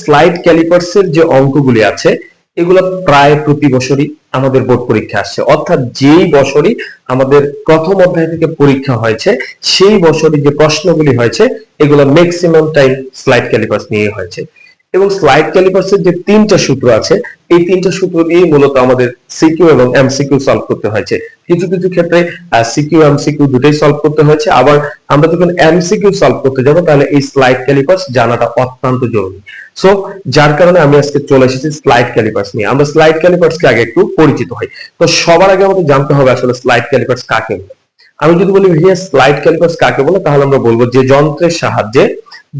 Slide ক্যালিপার্সের যে অঙ্কগুলি আছে এগুলো প্রায় প্রতি বছরই আমাদের বোর্ড পরীক্ষা আসছে, অর্থাৎ যেই বছরই আমাদের প্রথম অধ্যায় থেকে পরীক্ষা হয়েছে সেই বছরই যে প্রশ্নগুলি হয়েছে এগুলো ম্যাক্সিমাম টাইম স্লাইড ক্যালিপার্স নিয়ে হয়েছে। এবং স্লাইড ক্যালিপার্সের যে তিনটা সূত্র আছে এই তিনটা সূত্র দিয়ে মূলত আমাদের সিকিউ এবং এমসিকিউ সলভ করতে হয়েছে। কিছু কিছু ক্ষেত্রে সিকিউ এমসিকিউ দুটোই সলভ করতে হয়েছে, আবার আমরা যখন এমসিকিউ সলভ করতে যাব তাহলে এই স্লাইড ক্যালিপার্স জানাটা অত্যন্ত জরুরি। সো যার কারণে আমি আজকে চলে এসেছি স্লাইড ক্যালিপার্স নিয়ে। আমরা স্লাইড ক্যালিপার্স কে আগে একটু পরিচিত হই। তো সবার আগে আমাদের জানতে হবে আসলে স্লাইড ক্যালিপার্স কাকে বলে। আমি যদি বলি ভাইয়া স্লাইড ক্যালিপার্স কাকে বলে, তাহলে আমরা বলবো যে যন্ত্রের সাহায্যে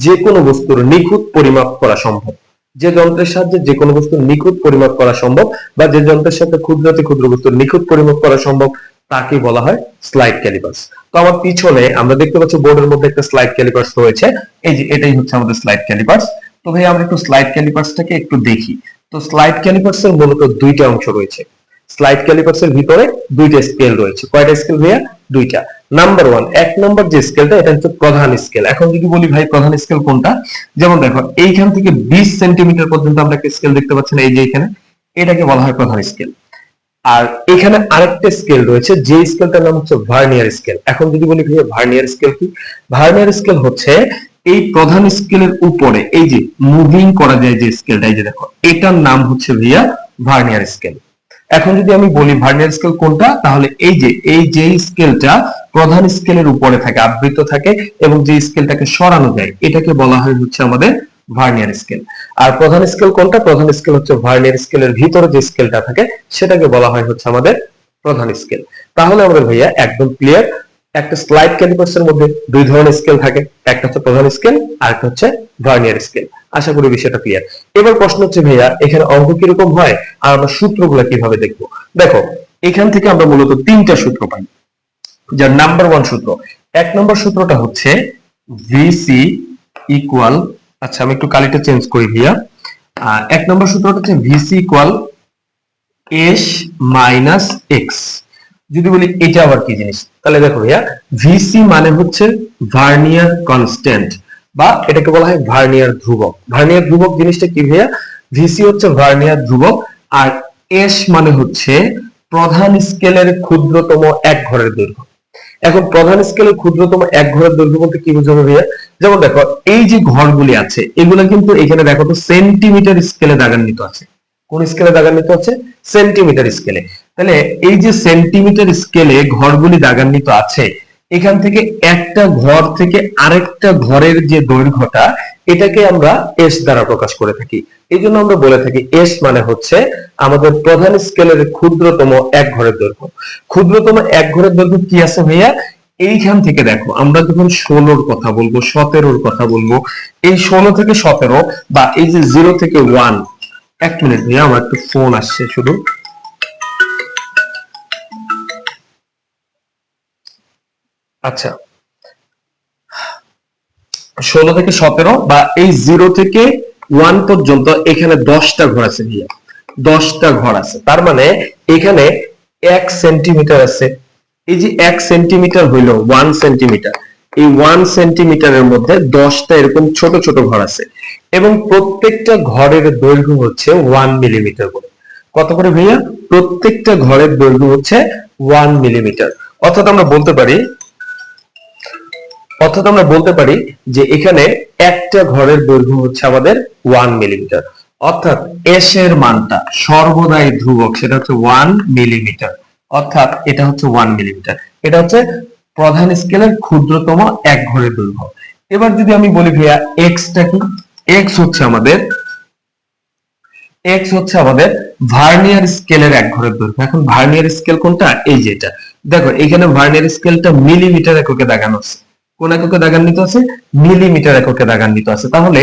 যে কোনো বস্তুর নিখুঁত পরিমাপ করা সম্ভব, যে যন্ত্রের সাহায্যে যে কোনো বস্তুর নিখুঁত পরিমাপ করা সম্ভব বা যে যন্ত্রের সাথে ক্ষুদ্রাতি ক্ষুদ্র বস্তুর নিখুঁত পরিমাপ করা সম্ভব তাকে বলা হয় স্লাইড ক্যালিপার্স। তো আমার পিছনে আমরা দেখতে পাচ্ছি বোর্ডের মধ্যে একটা স্লাইড ক্যালিপার্স রয়েছে, এই যে এটাই হচ্ছে আমাদের স্লাইড ক্যালিপার্স। তো ভাই আমরা একটু স্লাইড ক্যালিপার্সটাকে একটু দেখি। তো স্লাইড ক্যালিপার্সের মূলত দুইটা অংশ রয়েছে। স্লাইড ক্যালিপার্সের ভিতরে দুইটা স্কেল রয়েছে। কয়টা স্কেল ভাইয়া? দুইটা। নাম্বার ওয়ান, এক নম্বর যে স্কেলটা এটা হচ্ছে প্রধান স্কেল। এখন যদি বলি ভাই প্রধান স্কেল কোনটা, যেমন দেখো এইখান থেকে 20 সেন্টিমিটার পর্যন্ত আমরা একটা স্কেল দেখতে পাচ্ছি না, এই যে এখানে, এটাকে বলা হয় প্রধান স্কেল। আর এখানে আরেকটা স্কেল রয়েছে যে স্কেলটার নাম হচ্ছে ভার্নিয়ার স্কেল। এখন যদি বলি ভাইয়া ভার্নিয়ার স্কেল কি, ভার্নিয়ার স্কেল হচ্ছে এই প্রধান স্কেলের উপরে এই যে মুভিং করা যায় যে স্কেলটা, এই যে দেখো এটার নাম হচ্ছে ভাইয়া ভার্নিয়ার স্কেল। এখন যদি আমি বলি ভার্নিয়ার স্কেল কোনটা, তাহলে এই যে স্কেলটা প্রধান স্কেলের উপরে থাকে, আবৃত থাকে এবং যে স্কেলটাকে সরানো যায় এটাকে বলা হয় হচ্ছে আমাদের ভার্নিয়ার স্কেল। আর প্রধান স্কেল কোনটা, প্রধান স্কেল হচ্ছে ভার্নিয়ার স্কেলের ভিতরে যে স্কেলটা থাকে সেটাকে বলা হয় হচ্ছে আমাদের প্রধান স্কেল। তাহলে আমাদের ভাইয়া একদম ক্লিয়ার, একটা স্লাইড ক্যালিপার্সের মধ্যে দুই ধরনের স্কেল থাকে, একটা হচ্ছে প্রধান স্কেল আর একটা হচ্ছে ভার্নিয়ার স্কেল। আশা করি বিষয়টা ক্লিয়ার। এবার প্রশ্ন হচ্ছে ভাইয়া এখানে অঙ্ক কিরকম হয় আর আমরা সূত্রগুলো কিভাবে দেখবো। দেখো এখান থেকে আমরা মূলত তিনটা সূত্র পাই। যার নাম্বার ওয়ান সূত্র, এক নম্বর সূত্রটা হচ্ছে ভিসি ইকুয়াল, আচ্ছা আমি একটু কালিটা চেঞ্জ করি ভাইয়া। এক নম্বর সূত্রটা হচ্ছে VC equal S minus x. যদি বলি এটা আবার কি জিনিস, তাহলে দেখো ভাইয়া ভিসি মানে হচ্ছে ভার্নিয়ার কনস্ট্যান্ট বা এটাকে বলা হয় ভার্নিয়ার ধ্রুবক। ভার্নিয়ার ধ্রুবক জিনিসটা কি ভাইয়া, ভিসি হচ্ছে ভার্নিয়ার ধ্রুবক আর এস মানে হচ্ছে প্রধান স্কেলের ক্ষুদ্রতম এক ঘরের দৈর্ঘ্য। এখন প্রধান স্কেলের ক্ষুদ্রতম এক ঘরের দৈর্ঘ্য বলতে কি বোঝাবে ভাইয়া, যেমন দেখো এই যে ঘরগুলি আছে এগুলো কিন্তু এখানে দেখো তো সেন্টিমিটার স্কেলে দাগান্বিত আছে। কোন স্কেলে দাগান্বিত আছে? সেন্টিমিটার স্কেলে। তাহলে এই যে সেন্টিমিটার স্কেলে ঘরগুলি দাগান্বিত আছে, এখান থেকে একটা ঘর থেকে আরেকটা ঘরের যে দৈর্ঘ্যটা এটাকে আমরা এস দ্বারা প্রকাশ করে থাকি। এই জন্য আমরা বলে থাকি এস মানে হচ্ছে আমাদের প্রধান স্কেলের ক্ষুদ্রতম এক ঘরের দৈর্ঘ্য। ক্ষুদ্রতম এক ঘরের দৈর্ঘ্য কি আছে ভাইয়া, এইখান থেকে দেখো আমরা যখন 16র কথা বলবো 17র কথা বলবো, এই 16 থেকে 17 বা এই যে 0 থেকে 1, এক মিনিট ভাইয়া আমার একটু ফোন আসছে শুধু। আচ্ছা 16 থেকে 17 বা এই 0 থেকে 1 পর্যন্ত এখানে 10টা ঘর আছে ভাইয়া, 10টা ঘর আছে। তার মানে এখানে 1 সেন্টিমিটার আছে। এই যে 1 সেন্টিমিটার হইলো 1 সেন্টিমিটার, এই 1 সেন্টিমিটারের মধ্যে 10টা এরকম ছোট ছোট ঘর আছে এবং প্রত্যেকটা ঘরের দৈর্ঘ্য হচ্ছে 1 মিলিমিটার করে। কত করে ভাইয়া? প্রত্যেকটা ঘরের দৈর্ঘ্য হচ্ছে 1 মিলিমিটার। অর্থাৎ আমরা বলতে পারি যে এখানে একটা ঘরের দৈর্ঘ্য হচ্ছে আমাদের 1 মিলিমিটার। অর্থাৎ এস এর মানটা সর্বদাই ধ্রুবক, সেটা হচ্ছে 1 মিলিমিটার। অর্থাৎ এটা হচ্ছে 1 মিলিমিটার। এটা হচ্ছে প্রধান স্কেলের ক্ষুদ্রতম এক ঘরের দৈর্ঘ্য। এবার যদি আমি বলি ভাইয়া এক্সটা কি, এক্স হচ্ছে আমাদের ভার্নিয়ার স্কেলের এক ঘরের দৈর্ঘ্য। এখন ভার্নিয়ার স্কেল কোনটা? এই যে এটা দেখো এখানে ভার্নিয়ার স্কেলটা মিলিমিটার এককে দাগানো আছে। কোন এককে দাগান্বিত আছে? মিলিমিটার এককে দাগান্বিত আছে। তাহলে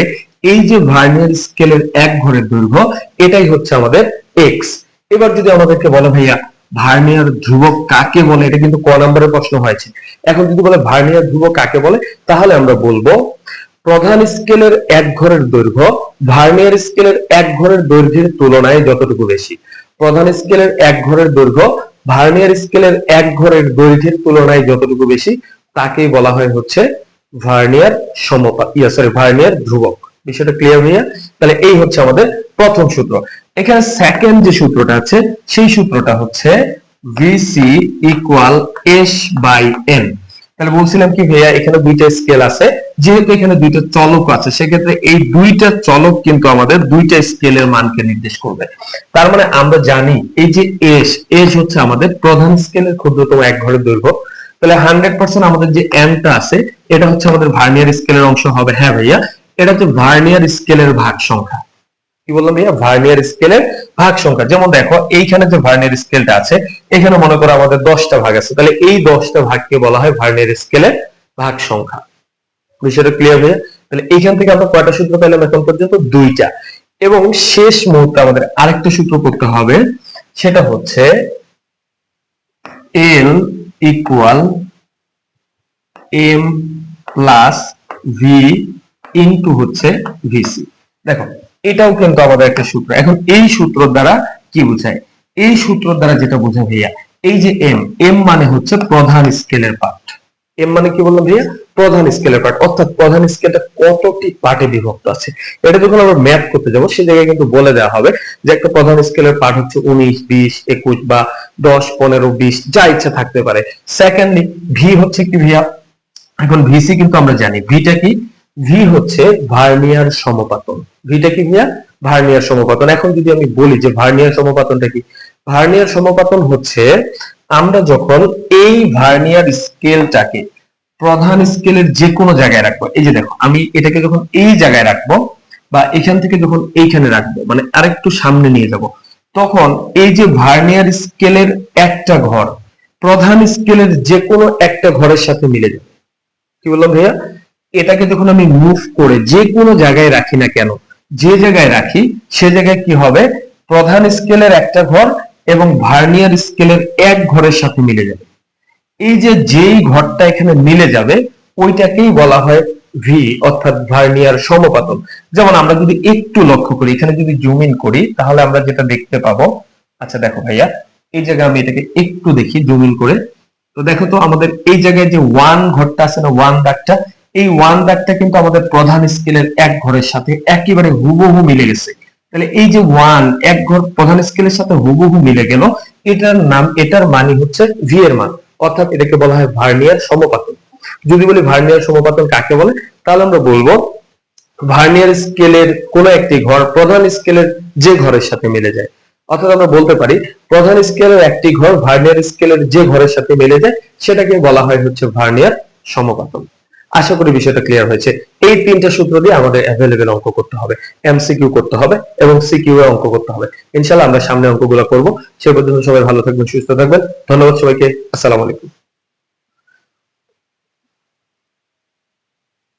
এই যে ভার্নিয়ার স্কেলের এক ঘরের দৈর্ঘ্য এটাই হচ্ছে আমাদের এক্স। এবার যদি আমাদেরকে বলে ভাইয়া ভার্নিয়ার ধ্রুবক কাকে বলে, এটা কিন্তু ক নম্বরের প্রশ্ন হয়েছে। এখন যদি বলে ভার্নিয়ার ধ্রুবক কাকে বলে, তাহলে আমরা বলবো প্রধান স্কেলের এক ঘরের দৈর্ঘ্য ভার্নিয়ার স্কেলের এক ঘরের দৈর্ঘ্যের তুলনায় যতটুকু বেশি, প্রধান স্কেলের এক ঘরের দৈর্ঘ্য ভার্নিয়ার স্কেলের এক ঘরের দৈর্ঘ্যের তুলনায় যতটুকু বেশি তাকেই বলা হয় হচ্ছে ভার্নিয়ার ভার্নিয়ার ধ্রুবক। বিষয়টা ক্লিয়ার ভাইয়া? তাহলে এই হচ্ছে আমাদের প্রথম সূত্র। এখানে সেকেন্ড যে সূত্রটা আছে সেই সূত্রটা হচ্ছে VC equal S by N. তাহলে বলছিলাম কি ভাইয়া, এখানে দুইটা স্কেল আছে, যেহেতু এখানে দুইটা চলক আছে সেক্ষেত্রে এই দুইটা চলক কিন্তু আমাদের দুইটা স্কেলের মানকে নির্দেশ করবে। তার মানে আমরা জানি এই যে এস, এস হচ্ছে আমাদের প্রধান স্কেলের ক্ষুদ্রতম এক ঘরের দৈর্ঘ্য। তাহলে 100% আমাদের যে এনটা আছে এটা হচ্ছে আমাদের ভার্নিয়ার স্কেলের অংশ হবে। হ্যাঁ ভাইয়া, এটা হচ্ছে ভার্নিয়ার স্কেলের ভাগ সংখ্যা। কি বললাম ভাইয়া? ভার্নিয়ার স্কেলের ভাগ সংখ্যা। যেমন দেখো এইখানে যে ভার্নিয়ার স্কেলটা আছে এখানে মনে করো আমাদের 10টা ভাগ আছে, তাহলে এই 10টা ভাগকে বলা হয় ভার্নিয়ার স্কেলের ভাগ সংখ্যা। বিষয়টা ক্লিয়ার ভাইয়া? তাহলে এইখান থেকে আমরা কয়টা সূত্র পেলাম এখন পর্যন্ত? দুইটা। এবং শেষ মুহূর্তে আমাদের আরেকটা সূত্র করতে হবে, সেটা হচ্ছে L equal M plus V into হচ্ছে ভিসি। দেখো এটাও কিন্তু আমাদের একটা সূত্র। এখন এই সূত্র দ্বারা কি বোঝায়? এই সূত্র দ্বারা যেটা বোঝা ভাইয়া, এই যে এম, এম মানে হচ্ছে প্রধান স্কেলের পার্ট। এম মানে কি বললাম ভাইয়া? প্রধান স্কেলের পার্ট, অর্থাৎ প্রধান স্কেলটা কতটি পার্টে বিভক্ত আছে। এটা যখন আমরা ম্যাপ করতে যাব সেই জায়গায় কিন্তু বলে দেওয়া হবে যে একটা প্রধান স্কেলের পার্ট হচ্ছে 19, 20, 21 বা 10, 15, 20 যা ইচ্ছা থাকতে পারে। সেকেন্ডলি ভি হচ্ছে কি ভাইয়া? এখন ভিসি কিন্তু আমরা জানি ভিটা কি? ভি হচ্ছে ভার্নিয়ার সমপাতন। ভিটা কি ভাইয়া? ভার্নিয়ার সমপাতন। এখন যদি আমি বলি যে ভার্নিয়ার সমপাতনটা কি? ভার্নিয়ার সমপাতন হচ্ছে আমরা যখন এই ভার্নিয়ার স্কেলটাকে প্রধান স্কেলের যে কোনো জায়গায় রাখবো, এই যে দেখো আমি এটাকে যখন এই জায়গায় রাখবো বা এখান থেকে যখন এইখানে রাখবো, মানে আরেকটু সামনে নিয়ে যাব, তখন এই যে ভার্নিয়ার স্কেলের একটা ঘর প্রধান স্কেলের যে কোনো একটা ঘরের সাথে মিলে যাবে। কি বললাম ভাইয়া? এটাকে যখন আমি মুভ করে যে কোনো জায়গায় রাখি না কেন, যে জায়গায় রাখি সে জায়গায় কি হবে? প্রধান স্কেলের একটা ঘর এবং ভার্নিয়ার স্কেলের এক ঘরের সাথে মিলে যাবে। এই যে যেই ঘরটা এখানে মিলে যাবে ওইটাকেই বলা হয় ভি, অর্থাৎ ভার্নিয়ার সমপাতন। যেমন আমরা যদি একটু লক্ষ্য করি, এখানে যদি জুম ইন করি তাহলে আমরা যেটা দেখতে পাবো, আচ্ছা দেখো ভাইয়া এই জায়গায় আমি এটাকে একটু দেখি জুম ইন করে, তো দেখো তো আমাদের এই জায়গায় যে ওয়ান ঘরটা আছে না, ওয়ান দাগটা, এই ওয়ান দাগটা কিন্তু আমাদের প্রধান স্কেলের এক ঘরের সাথে একেবারে হুবহু মিলে গেছে। তাহলে এই যে ওয়ান, এক ঘর প্রধান স্কেলের সাথে হুবহু মিলে গেল, এটার নাম, এটার মানই হচ্ছে ভি এর মান, অর্থাৎ এটাকে বলা হয় ভার্নিয়ার সমপাতন। যদি বলি ভার্নিয়ার সমপাতন কাকে বলে, তাহলে আমরা বলবো ভার্নিয়ার স্কেলের কোন একটি ঘর প্রধান স্কেলের যে ঘরের সাথে মিলে যায়। অর্থাৎ আমরা বলতে পারি প্রধান স্কেলের একটি ঘর ভার্নিয়ার স্কেলের যে ঘরের সাথে মিলে যায় সেটাকে বলা হয় হচ্ছে ভার্নিয়ার সমপাতন। আশা করি বিষয়টা ক্লিয়ার হয়েছে। এই তিনটা সূত্র দিয়ে আমাদের অ্যাভেলেবেল অঙ্ক করতে হবে, এমসিকিউ করতে হবে এবং সিকিউ এর অঙ্ক করতে হবে। ইনশাআল্লাহ আমরা সামনে অঙ্কগুলো করব। সে পর্যন্ত সবাই ভালো থাকবেন, সুস্থ থাকবেন। ধন্যবাদ সবাইকে। আসসালামু আলাইকুম।